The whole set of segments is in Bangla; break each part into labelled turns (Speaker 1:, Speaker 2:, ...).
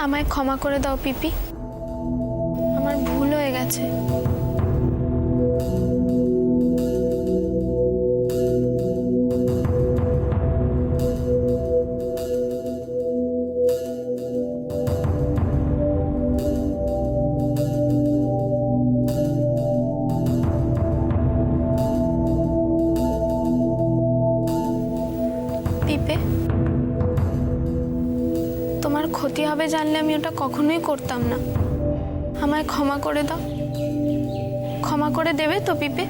Speaker 1: আমায় ক্ষমা করে দাও পিপি, আমার ভুল হয়ে গেছে। পিপে, তোমার ক্ষতি হবে জানলে আমি ওটা কখনোই করতাম না। আমায় ক্ষমা করে দাও, ক্ষমা করে দেবে তো পিপে?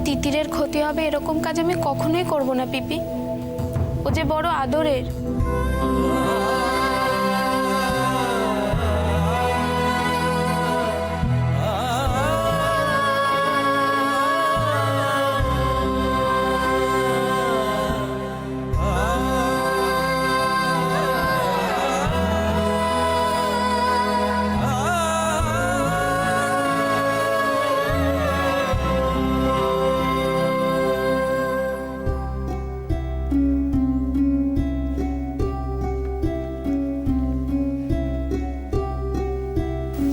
Speaker 1: তিতিরের ক্ষতি হবে এরকম কাজ আমি কখনোই করব না পিপি, ও যে বড় আদরের।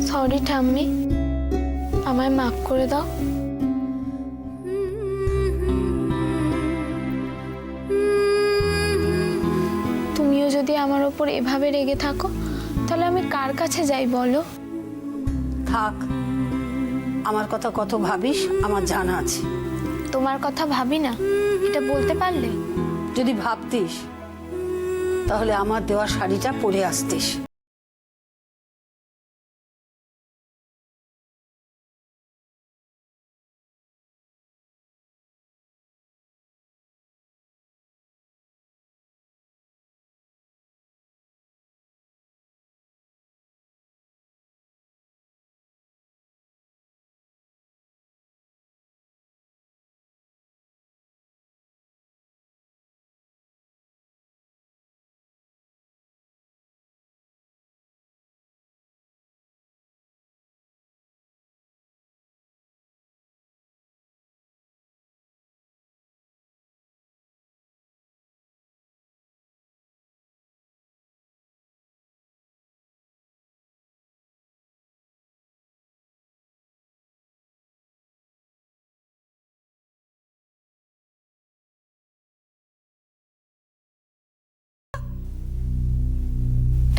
Speaker 1: সরি ঠাম্মি, আমায় মাফ করে দাও। তুমিও যদি আমার ওপর এভাবে রেগে থাকো তাহলে আমি কার কাছে যাই বলো?
Speaker 2: থাক, আমার কথা কত ভাবিস আমার জানা আছে।
Speaker 1: তোমার কথা ভাবি না, এটা বলতে পারলে?
Speaker 2: যদি ভাবতিস তাহলে আমার দেওয়া শাড়িটা পরে আসতিস।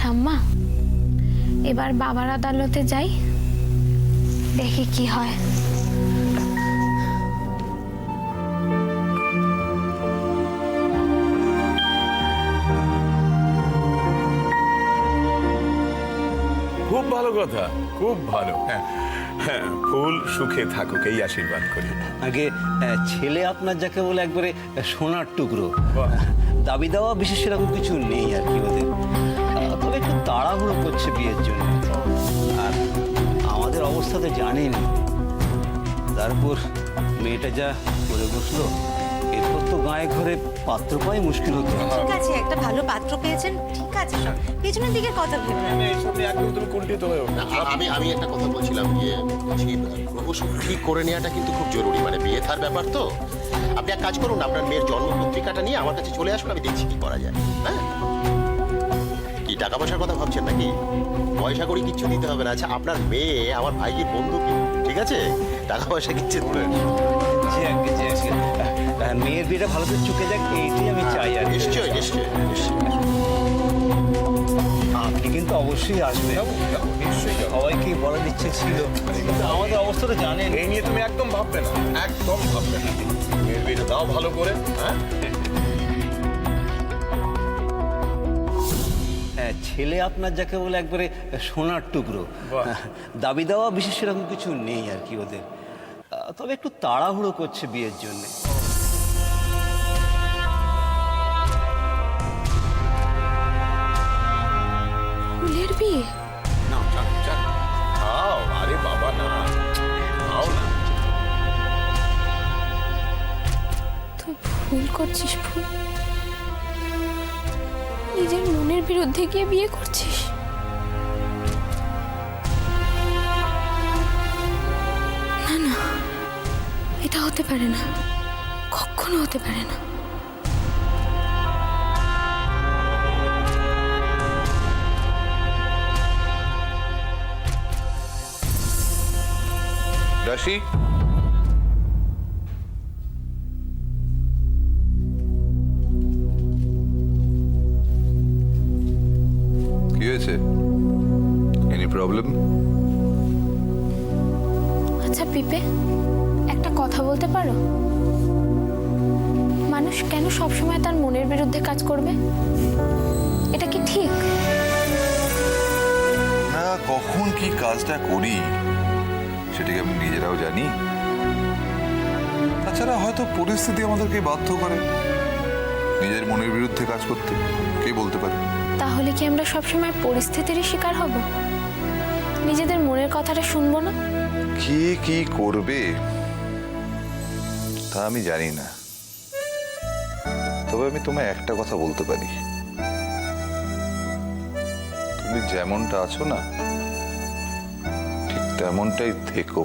Speaker 1: ঠাম্মা, এবার বাবার আদালতে যাই, দেখি কি হয়।
Speaker 3: খুব ভালো কথা, খুব ভালো। হ্যাঁ হ্যাঁ, ফুল সুখে থাকুক এই আশীর্বাদ করি।
Speaker 4: আগে ছেলে আপনার যাকে বলে একবারে সোনার টুকরো,
Speaker 3: বাহ।
Speaker 4: দাবি দেওয়া বিশেষ সেরকম কিছু নেই আর কি ওদের। তবে একটু তাড়াহুড়ো করছে বিয়ের জন্য, আর আমাদের অবস্থা তো জানেন। তারপর মেয়েটা যা করে বসলো, এরপর তো গায়ে ঘরে পাত্র পাই মুশকিল হতো।
Speaker 5: ঠিক আছে, একটা ভালো পাত্র পেয়েছেন, ঠিক আছে, সব পেছনের দিকে কথা ভেবে
Speaker 3: এইসব নিয়ে একদম তুমি কুণ্ঠিত হয়ে
Speaker 6: না, আমি একটা কথা বলছিলাম যে প্রহসন ঠিক করে নেওয়াটা কিন্তু খুব জরুরি, মানে বিয়ে থার ব্যাপার তো। আপনি এক কাজ করুন, আপনার মেয়ের জন্ম পত্রিকাটা নিয়ে আমার কাছে চলে আসুন, আমি দেখছি কি করা যায়। হ্যাঁ, কি টাকা পয়সার কথা ভাবছেন নাকি? পয়সা করি কিচ্ছু দিতে হবে না। আচ্ছা, আপনার মেয়ে আমার ভাইয়ের বন্ধু, ঠিক আছে? টাকা পয়সা কিচ্ছু
Speaker 4: জি আগে জি আগে, মেয়ের বিয়েটা ভালো করে চুকে যাক এইটাই আমি চাই। আর
Speaker 6: নিশ্চয়ই নিশ্চয়ই নিশ্চয়ই।
Speaker 4: আপনি কিন্তু অবশ্যই আসবেন,
Speaker 3: নিশ্চয়ই যাবো।
Speaker 4: সবাইকে বলার ইচ্ছে ছিল, কিন্তু আমাদের অবস্থা তো জানেন।
Speaker 3: এই নিয়ে তুমি একদম ভাববে না, একদম ভাববে না। মেয়ের বিয়েটা দাও ভালো করে। হ্যাঁ,
Speaker 4: ছেলে আপনার যাকে বলে একবারে সোনার টুকরো,
Speaker 3: বাহ।
Speaker 4: দাবি দেওয়া বিশেষ সেরকম কিছু নেই আর কি ওদের। তবে একটু তাড়াহুড়ো করছে বিয়ের জন্য।
Speaker 1: ফুলের বিয়ে?
Speaker 3: না চাক চাক খাও। আরে বাবা না, খাও না।
Speaker 1: তুই ভুল করছিস ফুল, নিজের মনের বিরুদ্ধে গিয়ে বিয়ে করছিস। না না, এটা হতে পারে না, কখনো হতে পারে না।
Speaker 7: রাশি, কি হয়েছে? Any problem?
Speaker 1: আচ্ছা পিপে, একটা কথা বলতে পারো? মানুষ কেন সবসময় তার মনের বিরুদ্ধে কাজ করবে? এটা কি ঠিক?
Speaker 7: না, কখন কি কাজটা করি সেটাকে আমি নিজেরাও জানি। তাছাড়া হয়তো পরিস্থিতি আমাদেরকে বাধ্য করে নিজের মনের বিরুদ্ধে কাজ করতে, কে বলতে পারে?
Speaker 1: তাহলে কি আমরা সবসময় পরিস্থিতিরই শিকার হব? নিজেদের মনের কথাটা শুনবো না?
Speaker 7: কে কি করবে তা আমি জানি না, তবে আমি তোমায় একটা কথা বলতে পারি, তুমি যেমনটা আছো না ঠিক তেমনটাই থেকো।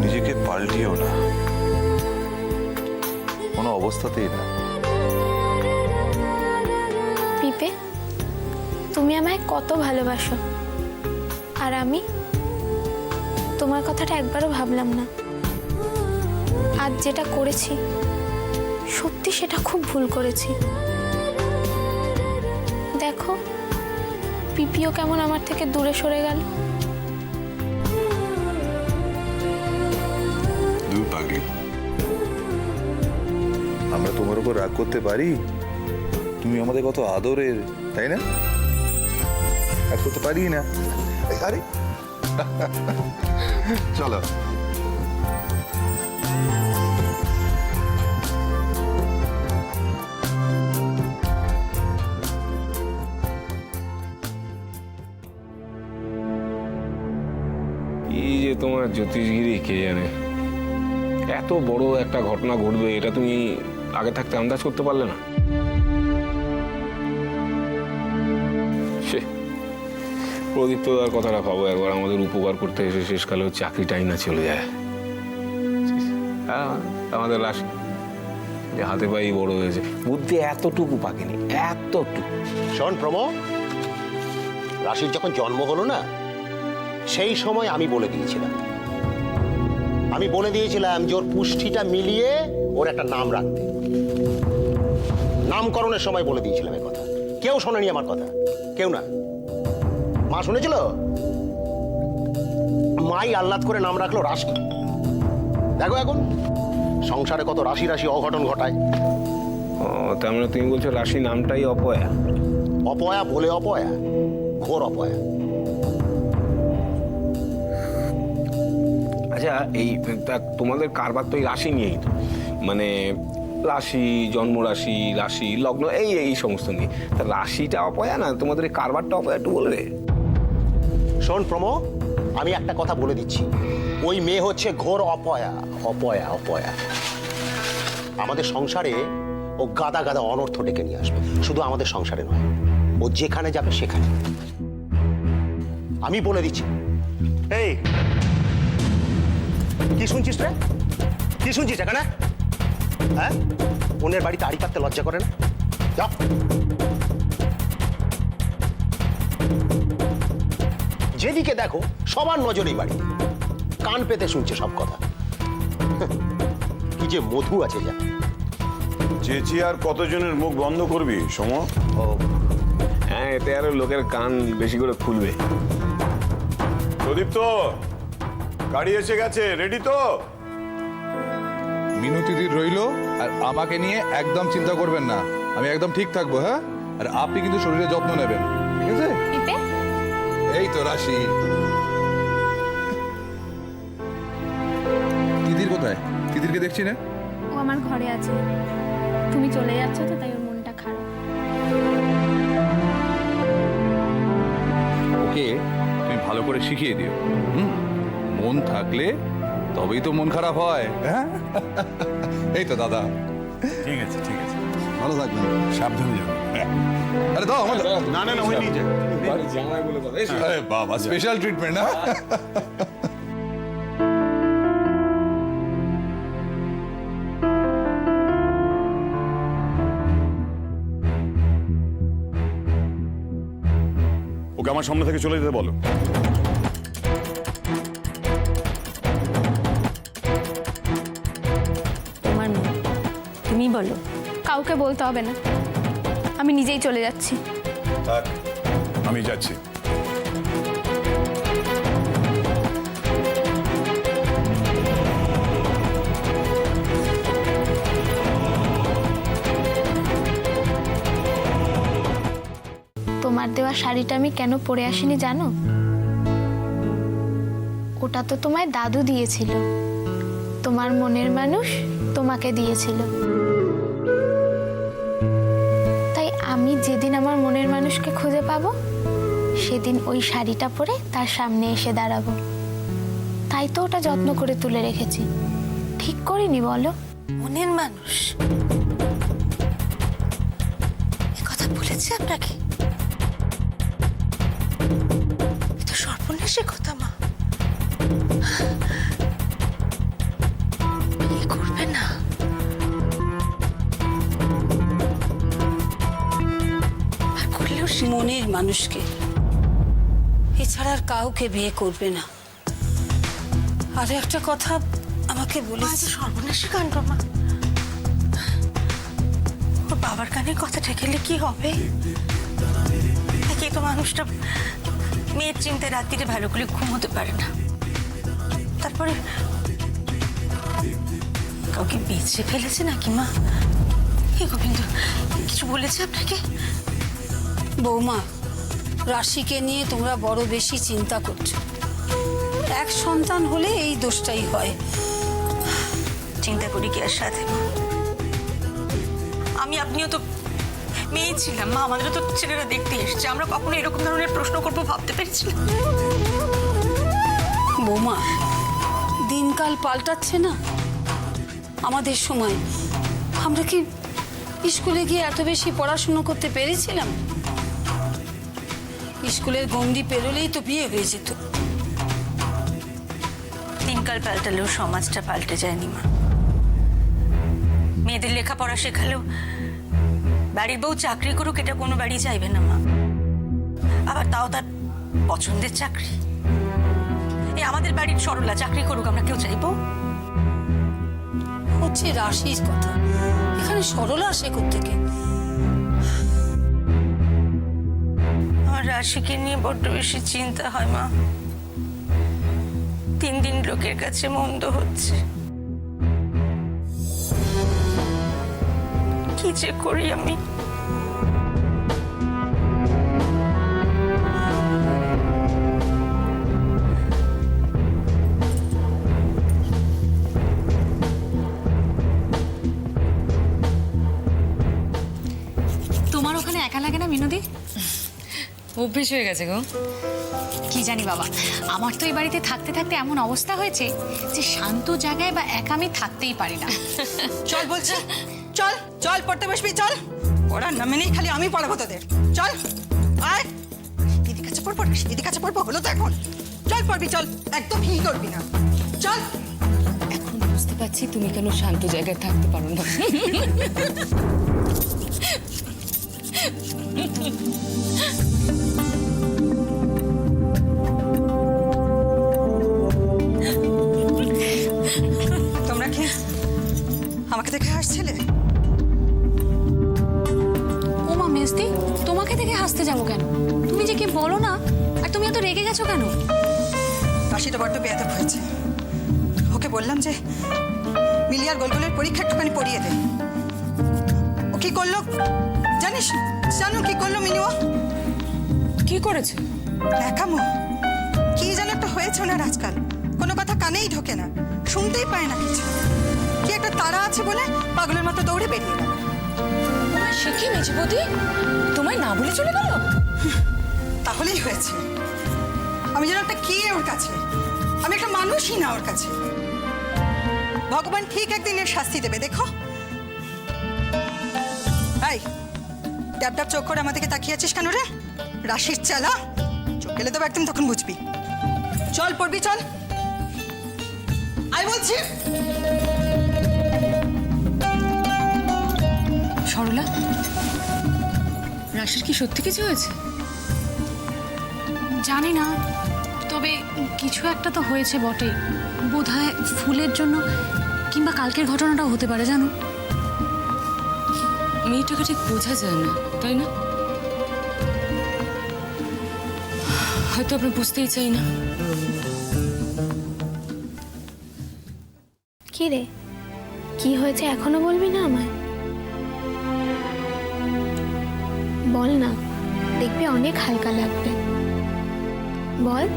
Speaker 7: নিজেকে পাল্টিও না, কোনো অবস্থাতেই না।
Speaker 1: পিপে, তুমি আমায় কত ভালোবাসো, আর আমি তোমার কথাটা একবারও ভাবলাম না। আজ যেটা করেছি সত্যি সেটা খুব ভুল করেছি। দেখো পিপিও কেমন আমার থেকে দূরে সরে গেল।
Speaker 7: দূর পাগলি, আমরা তোমার উপর রাগ করতে পারি? তুমি আমাদের কত আদরের, তাই না? রাগ করতে পারি না? আরে চলো।
Speaker 8: এই যে তোমার জ্যোতিষগিরি, কে জানে এত বড় একটা ঘটনা ঘটবে এটা তুমি আগে থাকতে আন্দাজ করতে পারলে না? সে প্রদীপ্তদার কথাটা ভাবো একবার, আমাদের উপকার করতে এসে শেষকালেও চাকরিটাই না চলে যায়। আমাদের রাশি যে হাতে পাই বড় হয়েছে, বুদ্ধি এতটুকু পাকেনি, এতটুকু।
Speaker 6: শোন প্রমো, রাশির যখন জন্ম হলো না সেই সময় আমি বলে দিয়েছিলাম যে ওর পুষ্টিটা মিলিয়ে ওর একটা নাম রাখতে। নামকরণের সময় বলে দিয়েছিলাম এই কথা। কেউ শোনেনি আমার কথা, কেউ না। মা শুনেছিল? মাই আহ্লাদ করে নাম রাখলো রাশি। দেখো এখন সংসারে কত রাশি রাশি অঘটন ঘটায়।
Speaker 8: ও, তার মানে তুমি বলছো রাশি নামটাই অপয়া?
Speaker 6: অপয়া বলে অপয়া, ঘোর অপয়া।
Speaker 8: আচ্ছা, এই তোমাদের কারবার তো এই রাশি নিয়েই তো, মানে রাশি, জন্মরাশি, রাশি, লগ্ন, এই এই সমস্ত নিয়ে। তা রাশিটা অপয়া না, তোমাদের এই কারবারটা অপয়া, একটু বলবে?
Speaker 6: শোন প্রমো, আমি একটা কথা বলে দিচ্ছি, ওই মেয়ে হচ্ছে ঘোর অপয়া, অপয়া, অপয়া। আমাদের সংসারে ও গাদা গাদা অনর্থ ডেকে নিয়ে আসবে। শুধু আমাদের সংসারে নয়, ও যেখানে যাবে সেখানে। আমি বলে দিচ্ছি। এই কি শুনছিস রে? কি শুনছিস এখানে? হ্যাঁ, অন্যের বাড়িতে আড়ি পাততে লজ্জা করে না? যাও। যেদিকে দেখো সবার নজরেই বাড়ি, কান পেতে শুনছে সব কথা। কি যে মধু আছে যা।
Speaker 3: চেঁচিয়ে আর কতজনের মুখ বন্ধ করবি সোম?
Speaker 8: হ্যাঁ, এতে আরো লোকের কান বেশি করে খুলবে।
Speaker 3: প্রদীপ তো গাড়ি এসে গেছে, রেডি তো?
Speaker 9: মিনতি দিদি রইল, আর আমাকে নিয়ে একদম চিন্তা করবেন না, আমি একদম ঠিক থাকবো। হ্যাঁ, আর আপনি কিন্তু শরীরের যত্ন নেবেন, ঠিক আছে?
Speaker 1: পিপে,
Speaker 9: এই তো রাশি। তিতির কোথায়? তিতিরকে দেখছি না।
Speaker 1: ও আমার ঘরে আছে। তুমি চলে যাচ্ছ তো তাই ওর মনটা খারাপ।
Speaker 9: ওকে তুমি ভালো করে শিখিয়ে দিও। মন থাকলে তবেই তো মন খারাপ হয়। হ্যাঁ, এই তো দাদা।
Speaker 3: ঠিক আছে, ঠিক আছে,
Speaker 9: ভালো থাকবেন,
Speaker 3: সাবধানে যাও।
Speaker 9: আরে দাও আমার।
Speaker 3: না না না, ওই নিয়ে যা।
Speaker 9: আরে বাবা, স্পেশাল ট্রিটমেন্ট। না
Speaker 3: ওকে আমার সামনে থেকে চলে যেতে বলো।
Speaker 5: তোমার মেয়ে, তুমি বলো।
Speaker 1: কাউকে বলতে হবে না, আমি নিজেই চলে যাচ্ছি।
Speaker 3: থাক, আমি যাচ্ছি।
Speaker 1: তোমার দেওয়া শাড়িটা আমি কেন পরে আসিনি জানো? ওটা তো তোমায় দাদু দিয়েছিল, তোমার মনের মানুষ তোমাকে দিয়েছিল। তাই আমি যেদিন আমার মনের মানুষকে খুঁজে পাবো সেদিন ওই শাড়িটা পরে তার সামনে এসে দাঁড়াবো। তাই তো ওটা যত্ন করে তুলে রেখেছি। ঠিক করিনি বলো?
Speaker 5: মনের মানুষ এ কথা বলেছে আপনাকে? এ তো সর্বনাশের কথা মা। বিয়ে করবে না? আর করলেও সে
Speaker 2: মনের মানুষকে, এছাড়া আর কাউকে বিয়ে করবে না। আর একটা কথা আমাকে বলেছে।
Speaker 5: সর্বনাশের কাণ্ড মা। ওর বাবার কানে কথাটা গেলে কি হবে? একে তো মানুষটা মেয়ের চিন্তায় রাত্রিরে ভালো করে ঘুমোতে পারে না। তারপরে কাউকে বেঁচে ফেলেছে নাকি মা? হে গোবিন্দ, কিছু বলেছে আপনাকে?
Speaker 2: বৌমা, রাশিকে নিয়ে তোমরা বড় বেশি চিন্তা করছো। এক সন্তান হলে এই দোষটাই হয়।
Speaker 5: চিন্তা করি কি আর সাথে মা? আমি আপনিও তো মেয়ে ছিলাম মা, আমাদেরও তো ছেলেরা দেখতে এসছে। আমরা কখনো এরকম ধরনের প্রশ্ন করবো ভাবতে পেরেছিলাম?
Speaker 2: বৌমা, দিনকাল পাল্টাচ্ছে না। আমাদের সময় আমরা কি স্কুলে গিয়ে এত বেশি পড়াশুনো করতে পেরেছিলাম? স্কুলের গণ্ডি পেরোলেই তো বিয়ে হয়ে যেত।
Speaker 5: দিনকাল পাল্টালেও সমাজটা পাল্টে যায়নি মা। মেয়েদের লেখাপড়া শেখালেও বাড়ির বউ চাকরি করুক এটা কোনো বাড়ি চাইবে না মা। আবার তাও তার পছন্দের চাকরি। এই আমাদের বাড়ির সরলা চাকরি করুক, আমরা কেউ চাইবো?
Speaker 2: হচ্ছে রাশির কথা, এখানে সরলা আসে কোত্থেকে?
Speaker 5: আমার রাশিকে নিয়ে বড্ড বেশি চিন্তা হয় মা। দিন দিন লোকের কাছে মন্দ হচ্ছে। কি যে করি আমি?
Speaker 10: তোমার ওখানে একা লাগে না মিনতি?
Speaker 11: অভ্যেস হয়ে গেছে গো।
Speaker 10: কি জানি বাবা, আমার তো এই বাড়িতে থাকতে থাকতে এমন অবস্থা হয়েছে যে শান্ত জায়গায় বা একা আমি থাকতেই পারি না।
Speaker 11: চল বলছি, চল চল পড়তে বসবি, চল। পড়ার নামে নেই, খালি আমি পড়াবো তোদের। চল আয়, দিদি কাছে পড়বো, দিদি কাছে পড়বো হলো তো এখন। চল পড়বি, চল, একদম হি করবি না, চল।
Speaker 10: এখন বুঝতে পারছি তুমি কেন শান্ত জায়গায় থাকতে পারো না।
Speaker 11: তোমরা কি আমাকে দেখে হাসছিলে?
Speaker 10: ওমা মেজদি, তোমাকে দেখে হাসতে যাবো কেন? তুমি যে কি বলো না, আর তুমি এত রেগে গেছো কেন?
Speaker 11: রাশিটা বড্ড বেয়াদব হয়েছে। ওকে বললাম যে মিলিয়ার গোলগোলের পরীক্ষা একটুখানি পড়িয়ে দে। ও কি করলো জানিস? জানো কি করলো মিলিও?
Speaker 10: কি করেছে?
Speaker 11: একামো কি যেন একটা হয়েছে ওনার আজকাল। কোনো কথা কানেই ঢোকে না, শুনতেই পায় না কিছু। কি একটা তাড়া আছে বলে পাগলের মতো দৌড়ে বেরিয়ে গেল।
Speaker 10: সে কি মেজবদি, তোমায় না বলে চলে গেল?
Speaker 11: তাহলেই হয়েছে। আমি যেন একটা কে ওর কাছে, আমি একটা মানুষই না ওর কাছে। ভগবান ঠিক একদিন এর শাস্তি দেবে, দেখো। এই ডাব ডাব চোখ করে আমাদেরকে তাকিয়ে আছিস কেন রে? রাশির চালা, চোখ গেলে তবে একদম তখন বুঝবি। চল পড়বি, চল। আই বলছি।
Speaker 10: সরলা, রাশির কি সত্যি কিছু হয়েছে? জানি না, তবে কিছু একটা তো হয়েছে বটে। বোধহয় ফুলের জন্য, কিংবা কালকের ঘটনাটাও হতে পারে জানো।
Speaker 12: মেয়েটাকে ঠিক বোঝা যায় না, তাই না? হয়তো আপনি বুঝতেই চাই না।
Speaker 1: কি রে, কি হয়েছে এখনো বলবি না আমায়? বল না, দেখবি অনেক হালকা লাগবে। বল।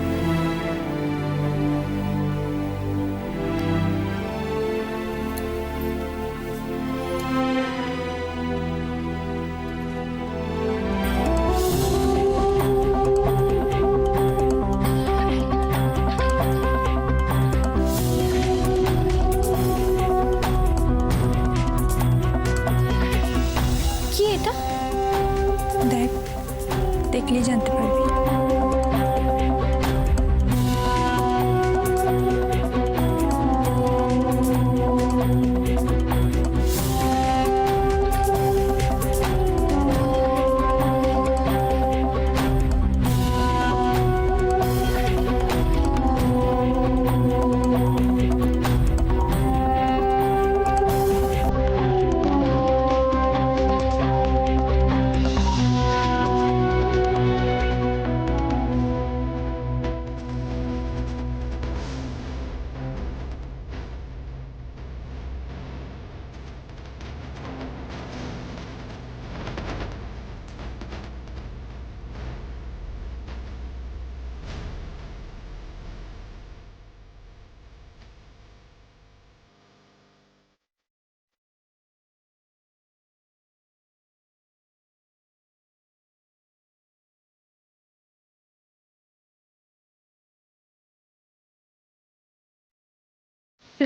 Speaker 1: কি এটা?
Speaker 10: দেখ, দেখলেই জানতে পারবি।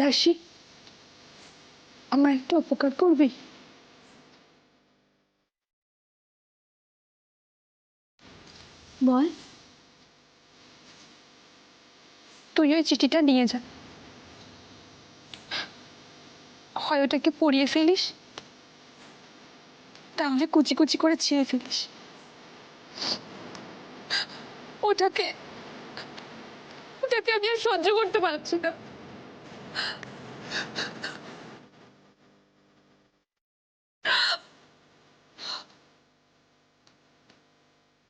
Speaker 13: রাশি, আমার একটা উপকার করবি?
Speaker 1: বল।
Speaker 13: তুই ওই চিঠিটা নিয়ে যা, হয় ওটাকে পড়িয়ে ফেলিস, তাহলে কুচি কুচি করে ছিঁড়ে ফেলিস। ওটাকে ওটাকে আমি আর সহ্য করতে পারছি না।